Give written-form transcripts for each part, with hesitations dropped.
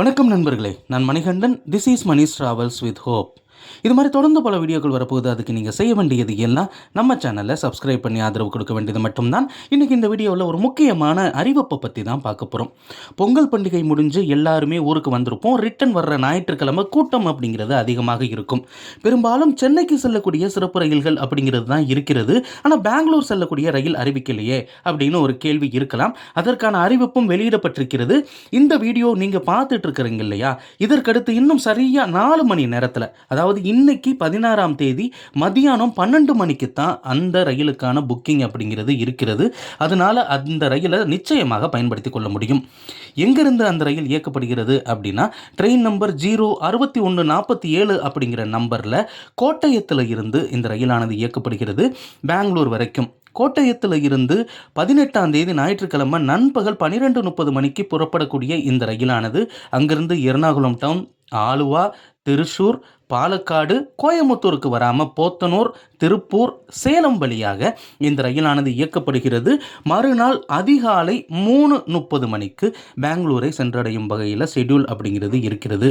வணக்கம் நண்பர்களே, நான் Manikandan. This is Mani's travels with hope. இது மாதிரி தொடர்ந்து பல வீடியோக்கள் வரப்போகுது. அதுக்கு நீங்கள் செய்ய வேண்டியது எல்லாம் நம்ம சேனலில் சப்ஸ்கிரைப் பண்ணி ஆதரவு கொடுக்க வேண்டியது மட்டும்தான். இன்றைக்கி இந்த வீடியோவில் ஒரு முக்கியமான அறிவிப்பை பற்றி தான் பார்க்க போகிறோம். பொங்கல் பண்டிகை முடிஞ்சு எல்லாருமே ஊருக்கு வந்திருப்போம். ரிட்டன் வர்ற ஞாயிற்றுக்கிழமை கூட்டம் அப்படிங்கிறது அதிகமாக இருக்கும். பெரும்பாலும் சென்னைக்கு செல்லக்கூடிய சிறப்பு ரயில்கள் அப்படிங்கிறது தான் இருக்கிறது. ஆனால் பெங்களூர் செல்லக்கூடிய ரயில் அறிவிக்கலையே அப்படின்னு ஒரு கேள்வி இருக்கலாம். அதற்கான அறிவிப்பும் வெளியிடப்பட்டிருக்கிறது. இந்த வீடியோ நீங்கள் பார்த்துட்டு இருக்கிறீங்க இல்லையா, இதற்கடுத்து இன்னும் சரியாக 4 மணி நேரத்தில், அதாவது இன்னைக்கு 16ஆம் தேதி மதியானம் 12 மணிக்கு தான் அந்த ரயிலுக்கான புக்கிங் அப்படிங்கிறது இருக்கிறது. அதனால அந்த ரயிலை நிச்சயமாக பயன்படுத்தி கொள்ள முடியும். எங்கிருந்து அந்த ரயில் இயக்கப்படுகிறது அப்படின்னா, ட்ரெயின் நம்பர் 06147 அப்படிங்கிற நம்பரில் கோட்டயத்தில் இருந்து இந்த ரயிலானது இயக்கப்படுகிறது பெங்களூர் வரைக்கும். கோட்டயத்தில் இருந்து 18ஆம் தேதி ஞாயிற்றுக்கிழமை நண்பகல் 12:30 மணிக்கு புறப்படக்கூடிய இந்த ரயிலானது அங்கிருந்து எர்ணாகுளம் டவுன், ஆலுவா, திருச்சூர், பாலக்காடு, கோயமுத்தூருக்கு வராமல் போத்தனூர், திருப்பூர், சேலம் வழியாக இந்த ரயிலானது இயக்கப்படுகிறது. மறுநாள் அதிகாலை 3:30 மணிக்கு பெங்களூரை சென்றடையும் வகையில் ஷெட்யூல் அப்படிங்கிறது இருக்கிறது.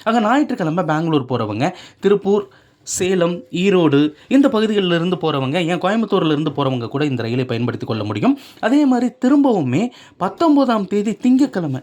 ஆக ஞாயிற்றுக்கிழமை பெங்களூர் போகிறவங்க திருப்பூர், சேலம், ஈரோடு இந்த பகுதிகளிலிருந்து போகிறவங்க, ஏன் கோயம்புத்தூர்லேருந்து போகிறவங்க கூட இந்த ரயிலை பயன்படுத்தி கொள்ள முடியும். அதே மாதிரி திரும்பவுமே 19ஆம் தேதி திங்கட்கிழமை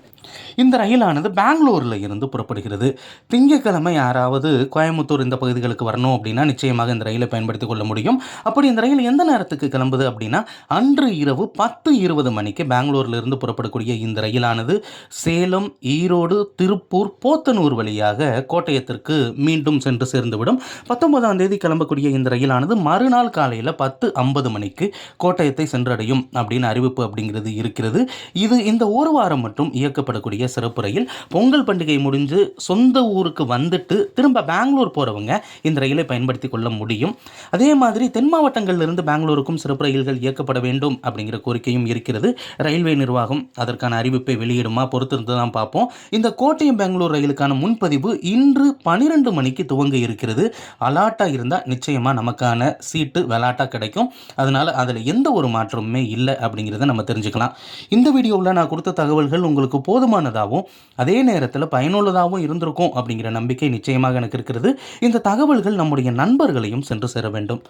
இந்த ரயிலானது பெங்களூரில் இருந்து புறப்படுகிறது. திங்கட்கிழமை யாராவது கோயம்புத்தூர் இந்த பகுதிகளுக்கு வரணும் அப்படின்னா நிச்சயமாக இந்த ரயிலை பயன்படுத்தி கொள்ள முடியும். அப்படி இந்த ரயில் எந்த நேரத்துக்கு கிளம்புது அப்படின்னா, அன்று இரவு 10:20 மணிக்கு பெங்களூரிலிருந்து புறப்படக்கூடிய இந்த ரயிலானது சேலம், ஈரோடு, திருப்பூர், போத்தனூர் வழியாக கோட்டயத்திற்கு மீண்டும் சென்று சேர்ந்துவிடும். 19ஆம் தேதி கிளம்பக்கூடிய இந்த ரயிலானது மறுநாள் காலையில் 10:50 மணிக்கு கோட்டயத்தை சென்றடையும் அப்படின்னு அறிவிப்பு அப்படிங்கிறது இருக்கிறது. இது இந்த ஒரு வாரம் மட்டும் இயக்கப்படக்கூடிய சிறப்பு ரயில். பொங்கல் பண்டிகை முடிஞ்சு சொந்த ஊருக்கு வந்துட்டு திரும்ப பெங்களூர் போகிறவங்க இந்த ரயிலை பயன்படுத்தி கொள்ள முடியும். அதே மாதிரி தென் மாவட்டங்களிலிருந்து பெங்களூருக்கும் சிறப்பு ரயில்கள் இயக்கப்பட வேண்டும் அப்படிங்கிற கோரிக்கையும் இருக்கிறது. ரயில்வே நிர்வாகம் அதற்கான அறிவிப்பை வெளியிடுமா பொறுத்திருந்து தான் பார்ப்போம். இந்த கோட்டயம் பெங்களூர் ரயிலுக்கான முன்பதிவு இன்று 12 மணிக்கு துவங்க இருக்கிறது. அலாட்டாக இருந்தால் நிச்சயமாக நமக்கான சீட்டு வெலாட்டாக கிடைக்கும். அதனால் அதில் எந்த ஒரு மாற்றமுமே இல்லை அப்படிங்கிறத நம்ம தெரிஞ்சுக்கலாம். இந்த வீடியோவில் நான் கொடுத்த தகவல்கள் உங்களுக்கு போதுமானதாகவும் அதே நேரத்தில் பயனுள்ளதாகவும் இருந்திருக்கும் அப்படிங்கிற நம்பிக்கை நிச்சயமாக எனக்கு இருக்கிறது. இந்த தகவல்கள் நம்முடைய நண்பர்களையும் சென்று சேர வேண்டும்.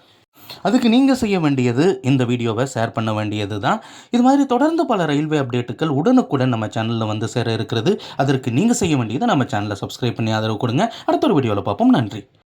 அதுக்கு நீங்கள் செய்ய வேண்டியது இந்த வீடியோவை ஷேர் பண்ண வேண்டியது தான். இது மாதிரி தொடர்ந்து பல ரயில்வே அப்டேட்டுகள் உடனுக்குடன் நம்ம சேனலில் வந்து சேர இருக்கிறது. அதற்கு நீங்கள் செய்ய வேண்டியது நம்ம சேனலை சப்ஸ்கிரைப் பண்ணி ஆதரவு கொடுங்க. அடுத்த ஒரு வீடியோவில் பார்ப்போம். நன்றி.